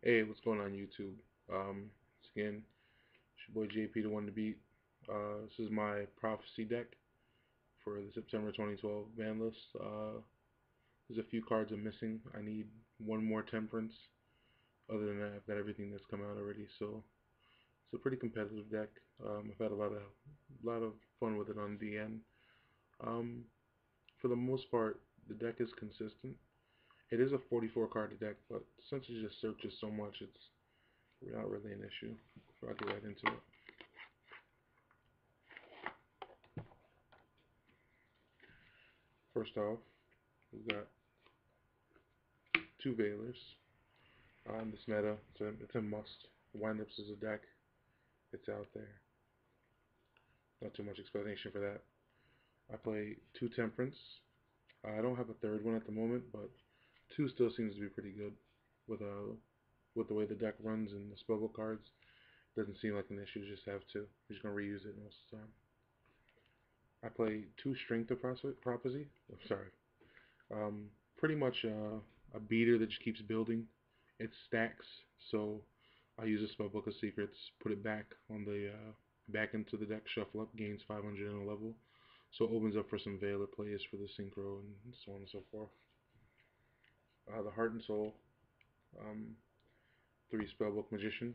Hey, what's going on YouTube? Again, it's your boy JP, the one to beat. This is my prophecy deck for the September 2012 ban list. There's a few cards I'm missing. I need one more Temperance. Other than that, I've got everything that's come out already. So it's a pretty competitive deck. I've had a lot of fun with it on DN. Um, for the most part, the deck is consistent. It is a 44 card deck, but since it just searches so much, it's not really an issue. So I'll get right into it. First off, we've got two Veilers. On this meta, it's a must. Windups is a deck. It's out there. Not too much explanation for that. I play two Temperance. I don't have a third one at the moment, but two still seems to be pretty good with with the way the deck runs and the spellbook cards. Doesn't seem like an issue. Just have two. You're just gonna reuse it most of the time. I play two Strength of Prophecy. I'm sorry. Um, Pretty much a beater that just keeps building. It stacks, so I use a spellbook of secrets, put it back on the back into the deck, shuffle up, gains 500 in a level, so it opens up for some Veiler plays for the synchro and so on and so forth. The Heart and Soul, um, three spellbook magician.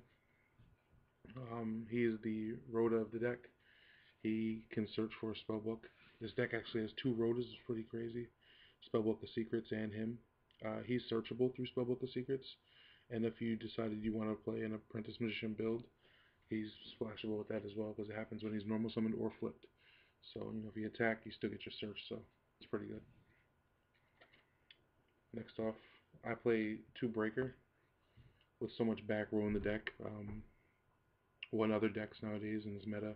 He is the Rhoda of the deck. He can search for a spellbook. This deck actually has two Rhodas. It's pretty crazy. Spellbook of Secrets and him. He's searchable through Spellbook of Secrets, and if you decided you want to play an Apprentice Magician build, he's splashable with that as well because it happens when he's normal summoned or flipped. So if you attack, you still get your search. So it's pretty good. Next off, I play two Breaker with so much back row in the deck. One other decks nowadays in this meta,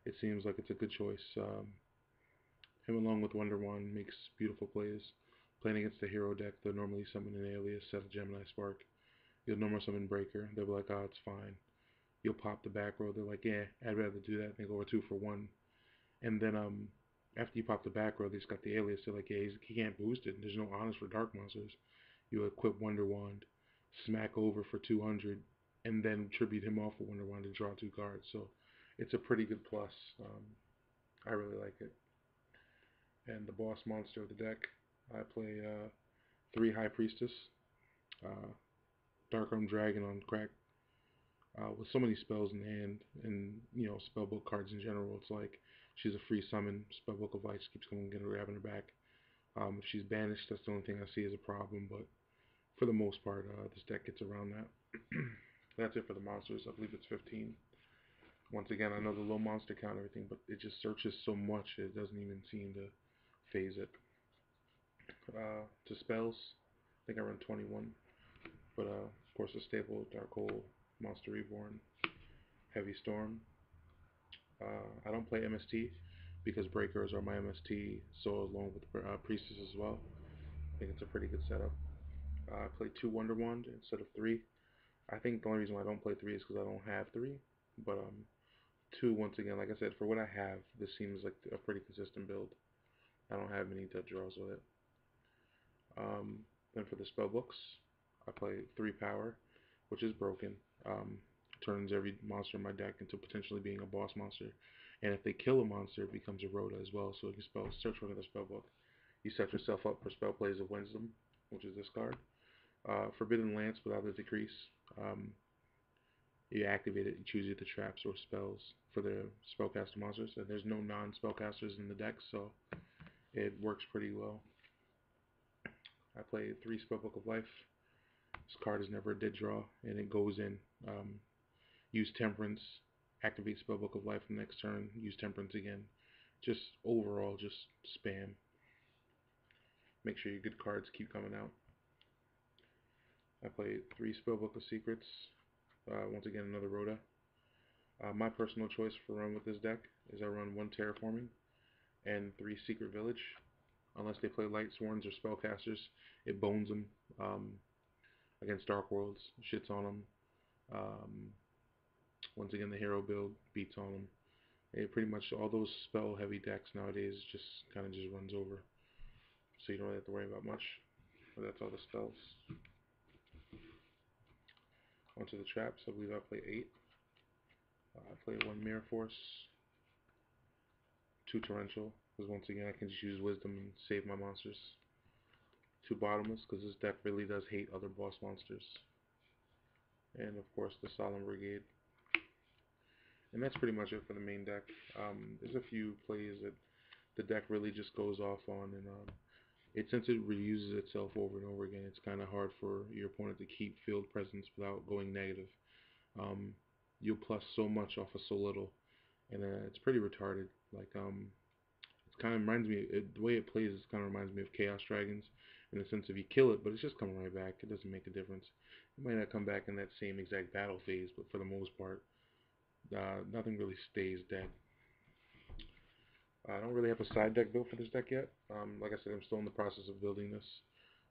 it seems like it's a good choice. Him along with Wonder Wand makes beautiful plays. Playing against the hero deck, they'll normally summon an Alias, set a Gemini Spark. You'll normal summon Breaker. They'll be like, oh, it's fine. You'll pop the back row. They're like, yeah, I'd rather do that than go over 2 for 1. And then after you pop the back row, they just got the Alias. They're like, yeah, he can't boost it. There's no honest for Dark Monsters. You equip Wonder Wand, smack over for 200, and then tribute him off with Wonder Wand and draw 2 cards. So it's a pretty good plus. I really like it. And the boss monster of the deck, I play 3 High Priestess, uh, Dark-Armed Dragon on crack, with so many spells in hand and spellbook cards in general. It's like she's a free summon. Spellbook of Light keeps going, get her, grabbing her back. If she's banished, that's the only thing I see as a problem. But for the most part, this deck gets around that. That's it for the monsters. I believe it's 15. Once again, I know the low monster count and everything, but it just searches so much it doesn't even seem to phase it. To spells, I think I run 21. But of course, the staple Dark Hole, Monster Reborn, Heavy Storm. I don't play MST because Breakers are my MST, so along with Priestess as well. I think it's a pretty good setup. I play 2 Wonder Wand instead of 3. I think the only reason why I don't play 3 is because I don't have 3. But 2, once again, like I said, for what I have, this seems like a pretty consistent build. I don't have any dead draws with it. Then for the spell books, I play 3 Power, which is broken. Turns every monster in my deck into potentially being a boss monster. And if they kill a monster, it becomes a Rhoda as well. So you can search for another spell book. You set yourself up for spell plays of Wisdom, which is this card. Forbidden Lance without a decrease. Um, you activate it, you choose either traps or spells for the spellcaster monsters. And there's no non-spellcasters in the deck, so it works pretty well. I play 3 Spellbook of Life. This card is never a dead draw, and it goes in. Use Temperance, activate Spellbook of Life the next turn, use Temperance again. Just overall, just spam. Make sure your good cards keep coming out. I play 3 Spellbook of Secrets. Once again, another Rhoda. My personal choice for run with this deck is I run 1 Terraforming and 3 Secret Village. Unless they play Light Sworns or Spellcasters, it bones them against Dark Worlds, shits on them. Once again, the hero build beats on them. It pretty much all those spell heavy decks nowadays just kind of just runs over, so you don't really have to worry about much. But that's all the spells. onto the traps. I believe I play 8. I play 1 Mirror Force, 2 Torrential, because once again I can just use Wisdom and save my monsters. 2 Bottomless, because this deck really does hate other boss monsters. And of course the Solemn Brigade. And that's pretty much it for the main deck. There's a few plays that the deck really just goes off on, and since it reuses itself over and over again, it's kind of hard for your opponent to keep field presence without going negative. You'll plus so much off of so little, and it's pretty retarded. Like it kind of reminds me, the way it plays, kind of reminds me of Chaos Dragons, in the sense if you kill it, but it's just coming right back. It doesn't make a difference. It might not come back in that same exact battle phase, but for the most part, nothing really stays dead. I don't really have a side deck built for this deck yet. Like I said, I'm still in the process of building this,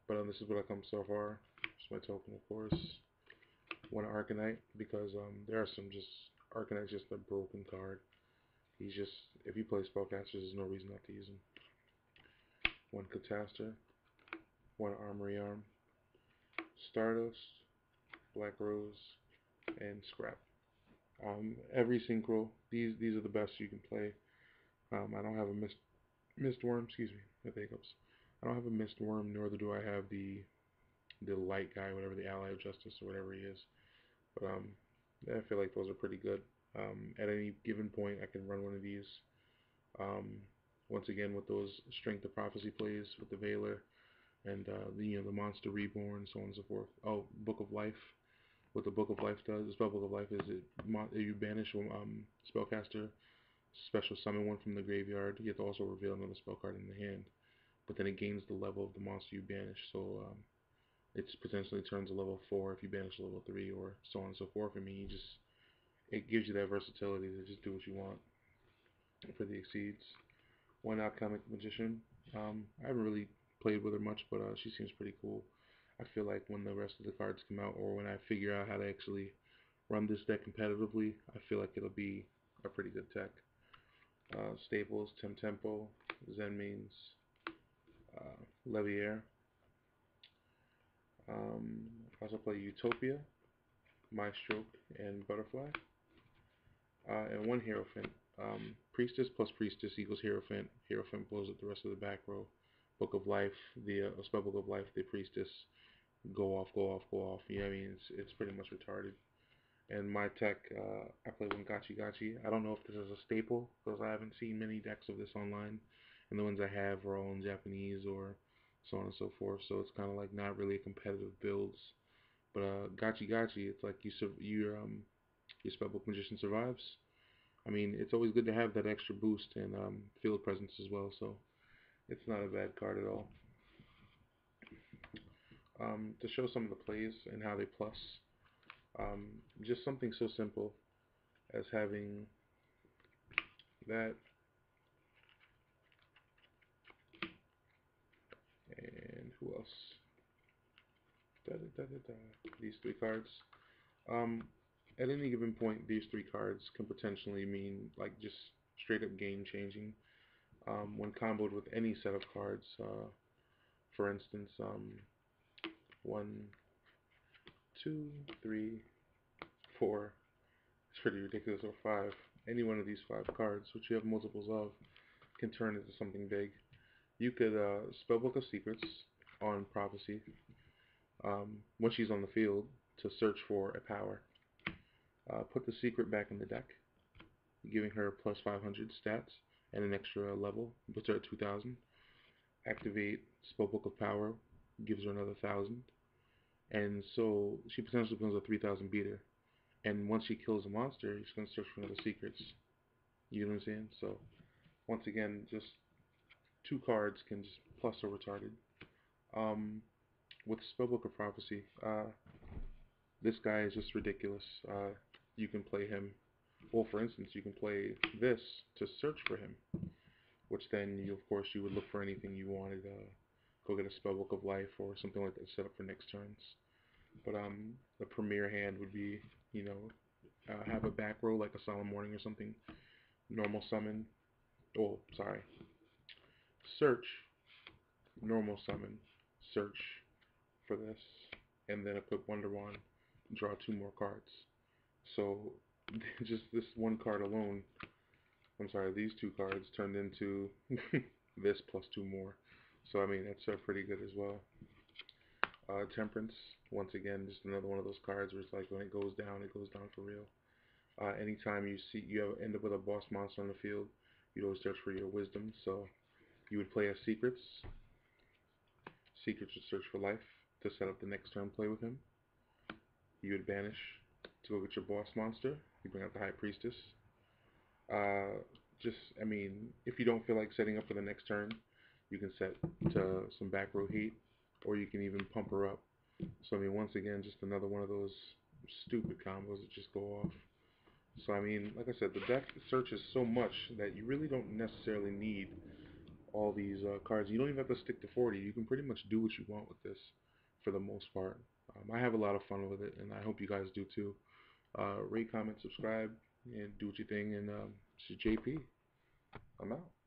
but this is what I come so far. It's my token, of course. One Arcanite, because there are some just Arcanite's just a broken card. He's just, if you play Spellcasters, there's no reason not to use him. 1 Catastor, 1 Armory Arm, Stardust, Black Rose, and Scrap. Every synchro, these are the best you can play. I don't have a Mist Worm, excuse me, with hiccups. I don't have a Mist Worm, nor do I have the light guy, whatever, the Ally of Justice or whatever he is. But I feel like those are pretty good. At any given point, I can run one of these. Once again, with those Strength of Prophecy plays, with the Veiler, and the Monster Reborn, so on and so forth. Oh, Book of Life. What the Book of Life does, the Spellbook of Life, is you banish spellcaster, special summon one from the graveyard. You have to also reveal another spell card in the hand, but then it gains the level of the monster you banish. So it potentially turns a level 4 if you banish a level 3, or so on and so forth. I mean, it gives you that versatility to just do what you want. For the Exceeds, 1 Alchemic Magician. I haven't really played with her much, but she seems pretty cool. I feel like when the rest of the cards come out, or when I figure out how to actually run this deck competitively, I feel like it'll be a pretty good deck. Staples, Tempo, Zen Means, Levier. I also play Utopia, Maestro, and Butterfly. And 1 Hierophant. Priestess plus Priestess equals Hierophant. Hierophant blows up the rest of the back row. Book of Life, the Spellbook of Life, the Priestess, go off, go off, go off. You know what I mean? It's pretty much retarded. And my tech, I play 1 Gachi. I don't know if this is a staple, because I haven't seen many decks of this online. And the ones I have are all in Japanese, or so on and so forth. So it's kind of like not really a competitive builds. But Gachi, it's like your Spellbook Magician survives. I mean, it's always good to have that extra boost and field presence as well, so it's not a bad card at all. To show some of the plays and how they plus, just something so simple as having that, and who else? These 3 cards. At any given point, these 3 cards can potentially mean like just straight up game changing. When comboed with any set of cards, for instance, 1, 2, 3, 4. It's pretty ridiculous. Or 5. Any one of these 5 cards, which you have multiples of, can turn into something big. You could Spellbook of Secrets on Prophecy when she's on the field to search for a power. Put the secret back in the deck, giving her plus 500 stats and an extra level, puts her at 2000. Activate Spellbook of Power, gives her another 1000. And so she potentially becomes a 3000 beater. And once she kills a monster, she's going to search for another secrets. You know what I'm saying? So, once again, just 2 cards can just plus or retarded. With Spellbook of Prophecy, this guy is just ridiculous. You can play him. Well, for instance, you can play this to search for him, which then, of course, you would look for anything you wanted. Go get a Spellbook of Life or something like that set up for next turns. But the premier hand would be, have a back row like a Solemn Warning or something. Normal summon. Oh, sorry. Search. Normal summon. Search for this. And then equip Wonder Wand. draw 2 more cards. So just this one card alone, I'm sorry, these 2 cards turned into this plus 2 more. So I mean that's pretty good as well. Temperance, once again, just another one of those cards where it's like when it goes down for real. Anytime you end up with a boss monster on the field, you'd always search for your wisdom. So you would play as secrets. Secrets would search for life to set up the next turn play with him. You would banish to go get your boss monster. You bring out the High Priestess. Uh, I mean, if you don't feel like setting up for the next turn, you can set to some back row heat, or you can even pump her up. So I mean, once again, just another one of those stupid combos that just go off. So I mean, like I said, the deck searches so much that you really don't necessarily need all these cards. You don't even have to stick to 40. You can pretty much do what you want with this for the most part. I have a lot of fun with it, and I hope you guys do too. Rate, comment, subscribe, and do what you think. And this is JP. I'm out.